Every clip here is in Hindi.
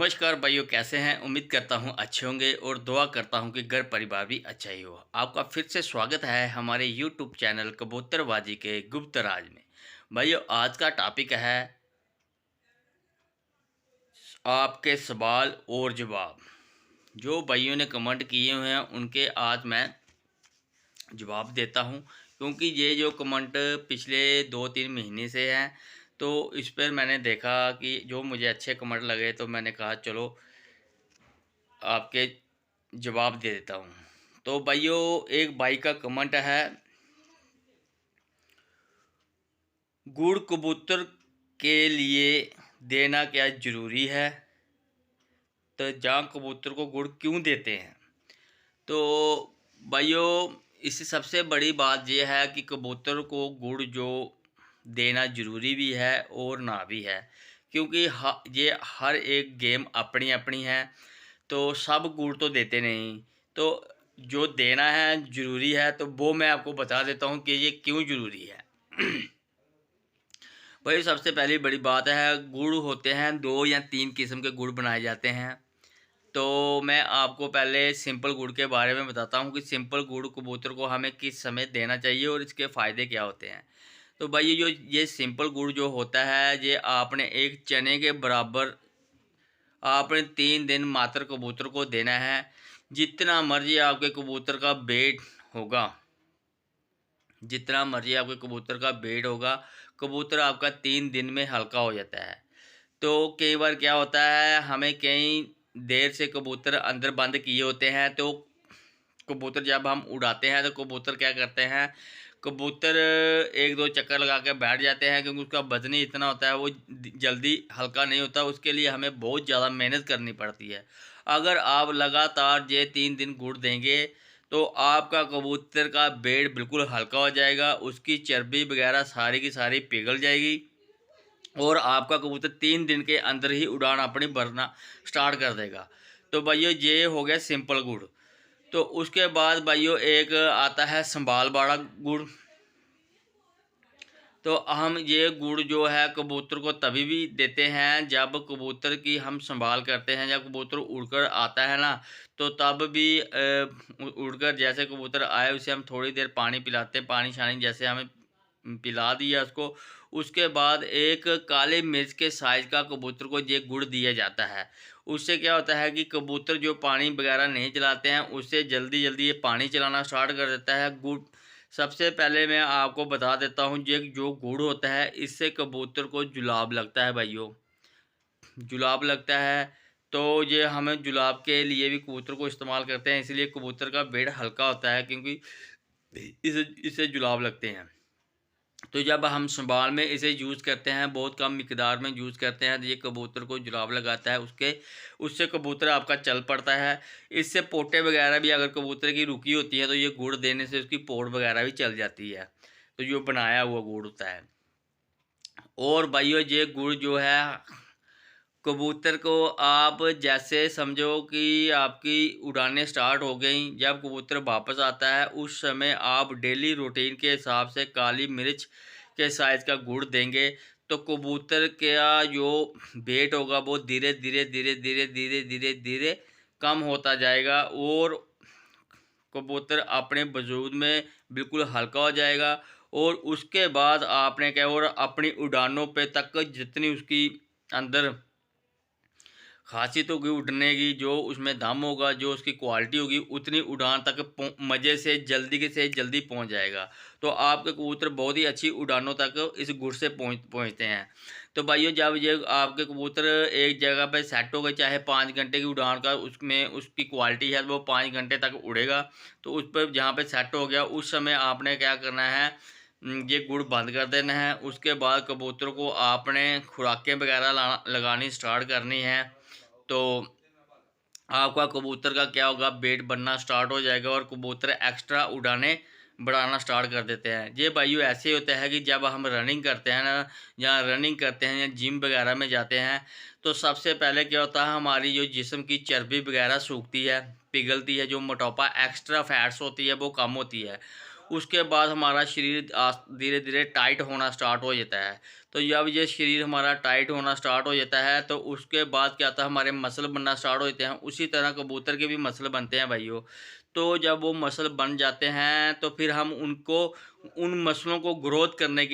नमस्कार भाइयों, कैसे हैं। उम्मीद करता हूं अच्छे होंगे और दुआ करता हूं कि घर परिवार भी अच्छा ही हो। आपका फिर से स्वागत है हमारे यूट्यूब चैनल कबूतरबाजी के गुप्त राज में। भाइयों, आज का टॉपिक है आपके सवाल और जवाब। जो भाइयों ने कमेंट किए हुए हैं उनके आज मैं जवाब देता हूं, क्योंकि ये जो कमेंट पिछले 2-3 महीने से हैं, तो इस पर मैंने देखा कि जो मुझे अच्छे कमेंट लगे तो मैंने कहा चलो आपके जवाब दे देता हूँ। तो भाइयों, एक भाई का कमेंट है, गुड़ कबूतर के लिए देना क्या ज़रूरी है, तो जहाँ कबूतर को गुड़ क्यों देते हैं। तो भाइयों, इससे सबसे बड़ी बात यह है कि कबूतर को गुड़ जो देना ज़रूरी भी है और ना भी है, क्योंकि ये हर एक गेम अपनी अपनी है, तो सब गुड़ तो देते नहीं। तो जो देना है ज़रूरी है, तो वो मैं आपको बता देता हूँ कि ये क्यों ज़रूरी है। भाई, सबसे पहली बड़ी बात है, गुड़ होते हैं 2 या 3 किस्म के गुड़ बनाए जाते हैं। तो मैं आपको पहले सिंपल गुड़ के बारे में बताता हूँ कि सिंपल गुड़ कबूतर को हमें किस समय देना चाहिए और इसके फ़ायदे क्या होते हैं। तो भाई, ये सिंपल गुड़ जो होता है, ये आपने एक चने के बराबर आपने 3 दिन मात्र कबूतर को देना है। जितना मर्जी आपके कबूतर का वेट होगा, जितना मर्जी आपके कबूतर का वेट होगा, कबूतर आपका 3 दिन में हल्का हो जाता है। तो कई बार क्या होता है, हमें कई देर से कबूतर अंदर बंद किए होते हैं, तो कबूतर जब हम उड़ाते हैं तो कबूतर क्या करते हैं, कबूतर 1-2 चक्कर लगा के बैठ जाते हैं, क्योंकि उसका वजन ही इतना होता है, वो जल्दी हल्का नहीं होता। उसके लिए हमें बहुत ज़्यादा मेहनत करनी पड़ती है। अगर आप लगातार ये 3 दिन गुड़ देंगे, तो आपका कबूतर का वेट बिल्कुल हल्का हो जाएगा, उसकी चर्बी वगैरह सारी की सारी पिघल जाएगी और आपका कबूतर 3 दिन के अंदर ही उड़ान अपनी भरना स्टार्ट कर देगा। तो भाइयों, ये हो गया सिंपल गुड़। तो उसके बाद भाइयों एक आता है संभाल बाड़ा गुड़। तो हम ये गुड़ जो है कबूतर को तभी भी देते हैं जब कबूतर की हम संभाल करते हैं। जब कबूतर उड़कर आता है ना, तो तब भी उड़कर जैसे कबूतर आए उसे हम थोड़ी देर पानी पिलाते हैं, पानी शानी जैसे हमें पिला दिया उसको। उसके बाद एक काले मिर्च के साइज़ का कबूतर को ये गुड़ दिया जाता है। उससे क्या होता है कि कबूतर जो पानी वगैरह नहीं चलाते हैं, उससे जल्दी जल्दी ये पानी चलाना स्टार्ट कर देता है। गुड़ सबसे पहले मैं आपको बता देता हूँ, ये जो गुड़ होता है इससे कबूतर को जुलाब लगता है भाइयों, जुलाब लगता है। तो ये हमें जुलाब के लिए भी कबूतर को इस्तेमाल करते हैं, इसलिए कबूतर का वेट हल्का होता है, क्योंकि इसे इससे जुलाब लगते हैं। तो जब हम संभाल में इसे यूज़ करते हैं, बहुत कम मिकदार में यूज़ करते हैं, तो ये कबूतर को जुलाब लगाता है, उससे कबूतर आपका चल पड़ता है। इससे पोटे वगैरह भी अगर कबूतर की रुकी होती है, तो ये गुड़ देने से उसकी पोट वगैरह भी चल जाती है। तो जो बनाया हुआ गुड़ होता है। और भाइयों, ये गुड़ जो है कबूतर को आप जैसे समझो कि आपकी उड़ानें स्टार्ट हो गई, जब कबूतर वापस आता है उस समय आप डेली रूटीन के हिसाब से काली मिर्च के साइज़ का गुड़ देंगे, तो कबूतर का जो वेट होगा वो धीरे धीरे धीरे धीरे धीरे धीरे धीरे कम होता जाएगा और कबूतर अपने वजूद में बिल्कुल हल्का हो जाएगा। और उसके बाद आपने क्या, और अपनी उड़ानों पे तक जितनी उसकी अंदर खासियत होगी उड़ने की, जो उसमें दम होगा, जो उसकी क्वालिटी होगी, उतनी उड़ान तक मज़े से जल्दी से जल्दी पहुंच जाएगा। तो आपके कबूतर बहुत ही अच्छी उड़ानों तक इस गुड़ से पहुंचते हैं। तो भाइयों, जब ये आपके कबूतर एक जगह पे सेट हो गए, चाहे 5 घंटे की उड़ान का उसमें उसकी क्वालिटी है, वो 5 घंटे तक उड़ेगा। तो उस पर जहाँ पे सेट हो गया, उस समय आपने क्या करना है, ये गुड़ बंद कर देना है। उसके बाद कबूतर को आपने खुराकें वगैरह लगानी स्टार्ट करनी है। तो आपका कबूतर का क्या होगा, वेट बनना स्टार्ट हो जाएगा और कबूतर एक्स्ट्रा उड़ाने बढ़ाना स्टार्ट कर देते हैं। ये भाइयों ऐसे ही होता है कि जब हम रनिंग करते हैं ना, या रनिंग करते हैं या जिम वगैरह में जाते हैं, तो सबसे पहले क्या होता है, हमारी जो जिस्म की चर्बी वगैरह सूखती है, पिघलती है, जो मोटापा एक्स्ट्रा फैट्स होती है वो कम होती है। उसके बाद हमारा शरीर धीरे धीरे टाइट होना स्टार्ट हो जाता है। तो जब ये शरीर हमारा टाइट होना स्टार्ट हो जाता है तो उसके बाद क्या होता है, हमारे मसल बनना स्टार्ट हो जाते हैं। उसी तरह कबूतर के भी मसल बनते हैं भाइयों। तो जब वो मसल बन जाते हैं तो फिर हम उनको उन मसलों को ग्रो करने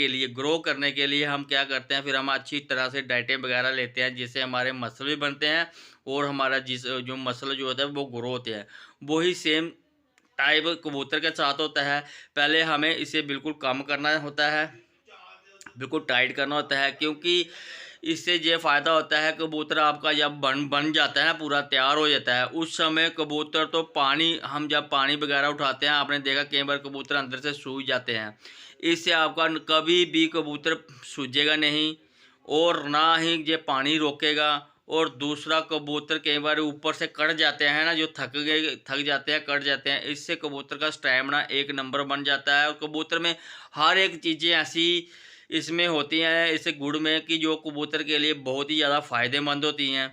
के लिए हम क्या करते हैं, फिर हम अच्छी तरह से डाइटें वगैरह लेते हैं जिससे हमारे मसल भी बनते हैं और हमारा जो मसल जो होता है वो ग्रो होते हैं। वही सेम टाइप कबूतर के साथ होता है। पहले हमें इसे बिल्कुल कम करना होता है, बिल्कुल टाइट करना होता है, क्योंकि इससे ये फ़ायदा होता है कबूतर आपका जब बन बन जाता है, पूरा तैयार हो जाता है, उस समय कबूतर तो पानी हम जब पानी वगैरह उठाते हैं, आपने देखा कई बार कबूतर अंदर से सूज जाते हैं। इससे आपका कभी भी कबूतर सूजेगा नहीं और ना ही ये पानी रोकेगा। और दूसरा कबूतर कई बार ऊपर से कट जाते हैं ना, जो थक जाते हैं, कट जाते हैं, इससे कबूतर का स्टैमिना एक नंबर बन जाता है। और कबूतर में हर एक चीज़ें ऐसी इसमें होती हैं इस गुड़ में कि जो कबूतर के लिए बहुत ही ज़्यादा फ़ायदेमंद होती हैं।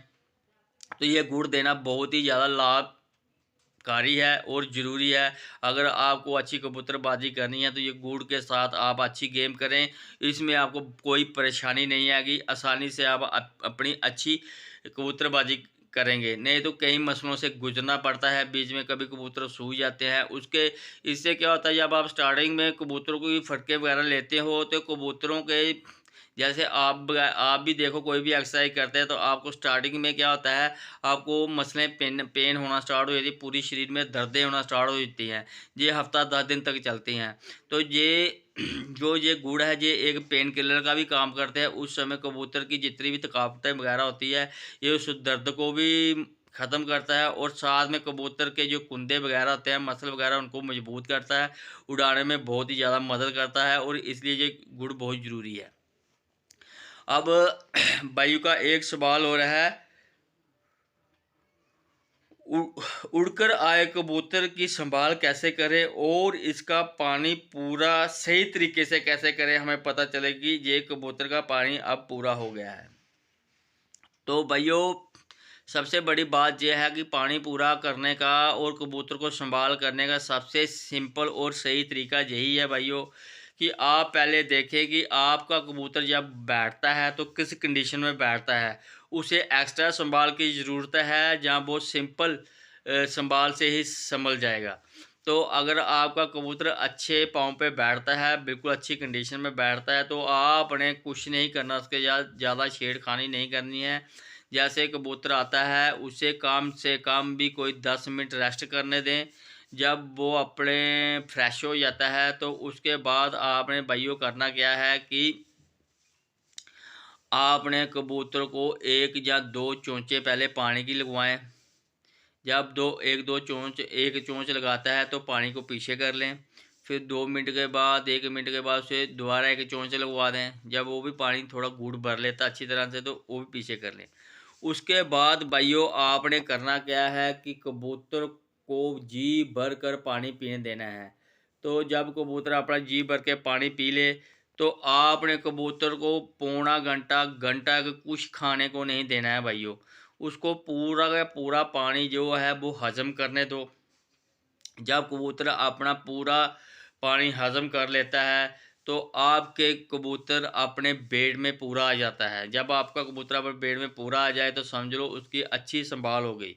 तो ये गुड़ देना बहुत ही ज़्यादा लाभकारी है और ज़रूरी है। अगर आपको अच्छी कबूतरबाजी करनी है तो ये गुड़ के साथ आप अच्छी गेम करें, इसमें आपको कोई परेशानी नहीं आएगी, आसानी से आप अपनी अच्छी कबूतरबाजी करेंगे। नहीं तो कई मसलों से गुजरना पड़ता है, बीच में कभी कबूतर सूज जाते हैं। उसके इससे क्या होता है, जब आप स्टार्टिंग में कबूतरों की फटके वगैरह लेते हो तो कबूतरों के जैसे आप भी देखो, कोई भी एक्सरसाइज करते हैं तो आपको स्टार्टिंग में क्या होता है, आपको मसलें पेन पेन होना स्टार्ट हो जाती है, पूरी शरीर में दर्दें होना स्टार्ट हो जाती हैं। ये हफ्ता 10 दिन तक चलती हैं। तो ये जो ये गुड़ है ये एक पेन किलर का भी काम करते हैं। उस समय कबूतर की जितनी भी थकावटें वगैरह होती है, ये उस दर्द को भी ख़त्म करता है और साथ में कबूतर के जो कुंदे वगैरह होते हैं, मसल वगैरह, उनको मजबूत करता है, उड़ाने में बहुत ही ज़्यादा मदद करता है और इसलिए ये गुड़ बहुत ज़रूरी है। अब वायु का एक सवाल हो रहा है, उड़कर आए कबूतर की संभाल कैसे करें और इसका पानी पूरा सही तरीके से कैसे करें, हमें पता चले कि ये कबूतर का पानी अब पूरा हो गया है। तो भाइयों, सबसे बड़ी बात यह है कि पानी पूरा करने का और कबूतर को संभाल करने का सबसे सिंपल और सही तरीका यही है भाइयों, कि आप पहले देखें कि आपका कबूतर जब बैठता है तो किस कंडीशन में बैठता है। उसे एक्स्ट्रा संभाल की ज़रूरत है जहाँ वो सिंपल संभाल से ही संभल जाएगा। तो अगर आपका कबूतर अच्छे पाँव पे बैठता है, बिल्कुल अच्छी कंडीशन में बैठता है, तो आपने कुछ नहीं करना, उसके ज़्यादा छेड़खानी नहीं करनी है। जैसे कबूतर आता है उसे कम से कम भी कोई 10 मिनट रेस्ट करने दें। जब वो अपने फ्रेश हो जाता है तो उसके बाद आपने भाइयों करना क्या है कि आपने कबूतर को 1 या 2 चोंचे पहले पानी की लगवाएं। जब 1-2 एक चोंच लगाता है तो पानी को पीछे कर लें। फिर 2 मिनट के बाद 1 मिनट के बाद उसे दोबारा एक चोंच लगवा दें। जब वो भी पानी थोड़ा घूंट भर लेता अच्छी तरह से तो वो भी पीछे कर लें। उसके बाद भाइयों आपने करना क्या है कि कबूतर को जी भर कर पानी पीने देना है। तो जब कबूतर अपना जी भर के पानी पी ले तो आपने कबूतर को पौना घंटा घंटा कुछ खाने को नहीं देना है भाइयों। उसको पूरा का पूरा पानी जो है वो हज़म करने दो। जब कबूतर अपना पूरा पानी हज़म कर लेता है तो आपके कबूतर अपने बेड में पूरा आ जाता है। जब आपका कबूतर अपने बेड में पूरा आ जाए तो समझ लो उसकी अच्छी संभाल हो गई।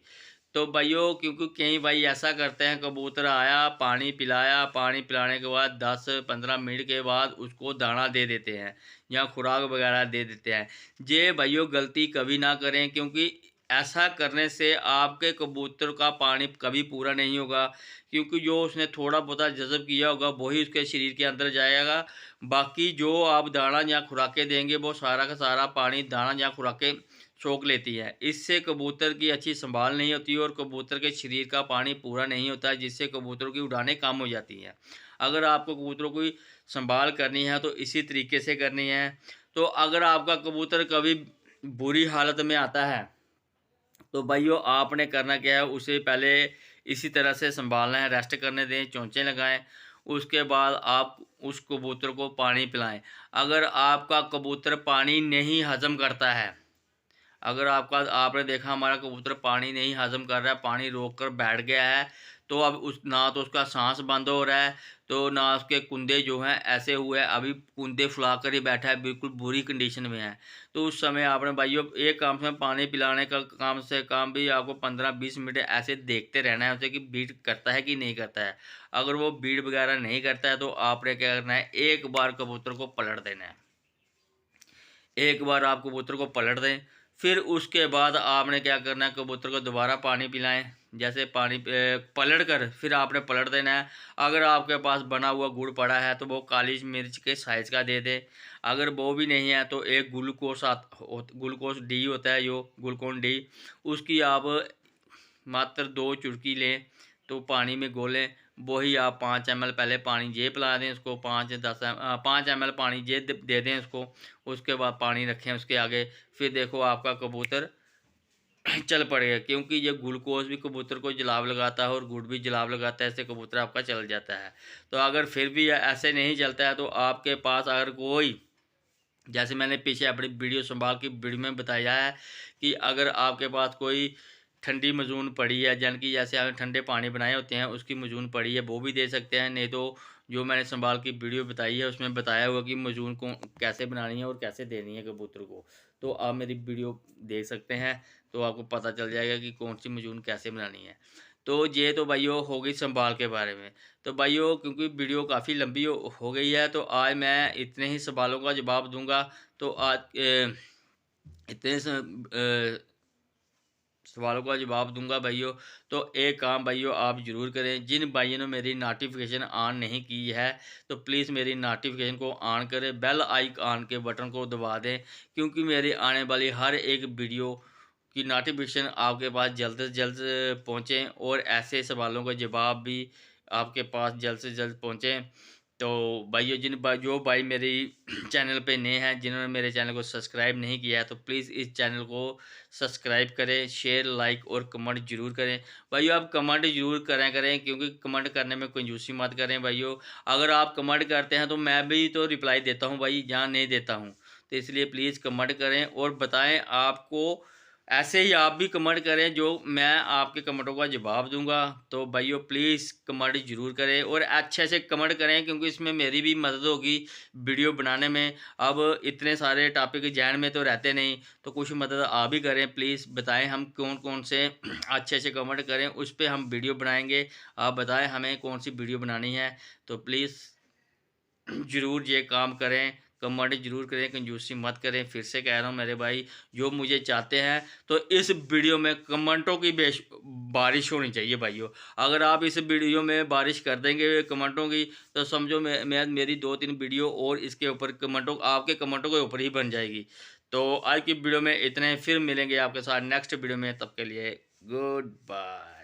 तो भाइयों, क्योंकि कई भाई ऐसा करते हैं, कबूतर आया, पानी पिलाया, पानी पिलाने के बाद 10-15 मिनट के बाद उसको दाना दे देते हैं या खुराक वगैरह दे देते हैं। ये भाइयों गलती कभी ना करें, क्योंकि ऐसा करने से आपके कबूतर का पानी कभी पूरा नहीं होगा, क्योंकि जो उसने थोड़ा बहुत जज़ब किया होगा वही उसके शरीर के अंदर जाएगा। बाकी जो आप दाना या खुराकें देंगे वो सारा का सारा पानी दाना या खुराकें सोख लेती है। इससे कबूतर की अच्छी संभाल नहीं होती और कबूतर के शरीर का पानी पूरा नहीं होता, जिससे कबूतरों की उड़ानें कम हो जाती हैं। अगर आपको कबूतरों की संभाल करनी है तो इसी तरीके से करनी है। तो अगर आपका कबूतर कभी बुरी हालत में आता है तो भाइयों आपने करना क्या है, उसे पहले इसी तरह से संभालना है, रेस्ट करने दें, चोंचे लगाएं। उसके बाद आप उस कबूतर को पानी पिलाएं। अगर आपका कबूतर पानी नहीं हज़म करता है, अगर आपने देखा हमारा कबूतर पानी नहीं हज़म कर रहा है, पानी रोक कर बैठ गया है, तो अब उस ना तो उसका साँस बंद हो रहा है, तो ना उसके कुंदे जो हैं ऐसे हुए हैं, अभी कुंदे फुलाकर ही बैठा है, बिल्कुल बुरी कंडीशन में है। तो उस समय आपने भाइयों एक काम से पानी पिलाने का काम से काम भी आपको 15-20 मिनट ऐसे देखते रहना है उसे कि बीट करता है कि नहीं करता है। अगर वो बीट वगैरह नहीं करता है तो आपने क्या करना है, एक बार कबूतर को पलट देना है। एक बार आप कबूतर को पलट दें, फिर उसके बाद आपने क्या करना है, कबूतर को दोबारा पानी पिलाएँ। जैसे पानी पलट कर फिर आपने पलट देना है। अगर आपके पास बना हुआ गुड़ पड़ा है तो वो काली मिर्च के साइज़ का दे दें। अगर वो भी नहीं है तो एक ग्लूकोस डी होता है जो ग्लूकोन डी, उसकी आप मात्र 2 चुटकी लें, तो पानी में घोलें। वही आप 5 एमएल पहले पानी ये पिला दें उसको, 5 एमएल पानी ये दे दें उसको। उसके बाद पानी रखें उसके आगे, फिर देखो आपका कबूतर चल पड़ेगा, क्योंकि ये ग्लूकोज़ भी कबूतर को जलाब लगाता है और गुड़ भी जलाब लगाता है, इससे कबूतर आपका चल जाता है। तो अगर फिर भी ऐसे नहीं चलता है तो आपके पास अगर कोई, जैसे मैंने पीछे अपनी वीडियो संभाल की वीडियो में बताया है कि अगर आपके पास कोई ठंडी मजून पड़ी है, यानी कि जैसे आपने ठंडे पानी बनाए होते हैं उसकी मजून पड़ी है, वो भी दे सकते हैं। नहीं तो जो मैंने संभाल की वीडियो बताई है उसमें बताया हुआ कि मजून को कैसे बनानी है और कैसे देनी है कबूतर को। तो आप मेरी वीडियो देख सकते हैं, तो आपको पता चल जाएगा कि कौन सी मजून कैसे बनानी है। तो ये तो भाइयों हो गई संभाल के बारे में। तो भाइयों क्योंकि वीडियो काफ़ी लंबी हो गई है, तो आज मैं इतने ही सवालों का जवाब दूँगा। तो आज इतने सवालों का जवाब दूँगा भाइयों। तो एक काम भाइयों आप ज़रूर करें, जिन भाइयों ने मेरी नोटिफ़िकेशन ऑन नहीं की है, तो प्लीज़ मेरी नोटिफ़िकेशन को ऑन करें, बेल आइकन के बटन को दबा दें, क्योंकि मेरी आने वाली हर एक वीडियो की नोटिफ़िकेशन आपके पास जल्द से जल्द पहुँचे और ऐसे सवालों का जवाब भी आपके पास जल्द से जल्द पहुँचे। तो भाइयों जो भाई मेरी चैनल पे नए हैं, जिन्होंने मेरे चैनल को सब्सक्राइब नहीं किया है, तो प्लीज़ इस चैनल को सब्सक्राइब करें, शेयर, लाइक और कमेंट ज़रूर करें। भाइयों आप कमेंट ज़रूर करें क्योंकि कमेंट करने में कंजूसी मत करें भाइयों। अगर आप कमेंट करते हैं तो मैं भी तो रिप्लाई देता हूँ भाई, यहाँ नहीं देता हूँ। तो इसलिए प्लीज़ कमेंट करें और बताएँ आपको, ऐसे ही आप भी कमेंट करें जो मैं आपके कमेंटों का जवाब दूँगा। तो भाइयों प्लीज़ कमेंट ज़रूर करें और अच्छे से कमेंट करें, क्योंकि इसमें मेरी भी मदद होगी वीडियो बनाने में। अब इतने सारे टॉपिक ज़हन में तो रहते नहीं, तो कुछ मदद आप भी करें प्लीज़। बताएँ हम कौन-कौन से अच्छे से कमेंट करें, उस पे हम वीडियो बनाएँगे। आप बताएँ हमें कौन-सी वीडियो बनानी है, तो प्लीज़ ज़रूर ये काम करें, कमेंट ज़रूर करें, कंजूसी मत करें। फिर से कह रहा हूँ मेरे भाई, जो मुझे चाहते हैं तो इस वीडियो में कमेंटों की बारिश होनी चाहिए भाइयों। अगर आप इस वीडियो में बारिश कर देंगे कमेंटों की, तो समझो मैं मेरी 2-3 वीडियो और इसके ऊपर आपके कमेंटों के ऊपर ही बन जाएगी। तो आज की वीडियो में इतने, फिर मिलेंगे आपके साथ नेक्स्ट वीडियो में, तब के लिए गुड बाय।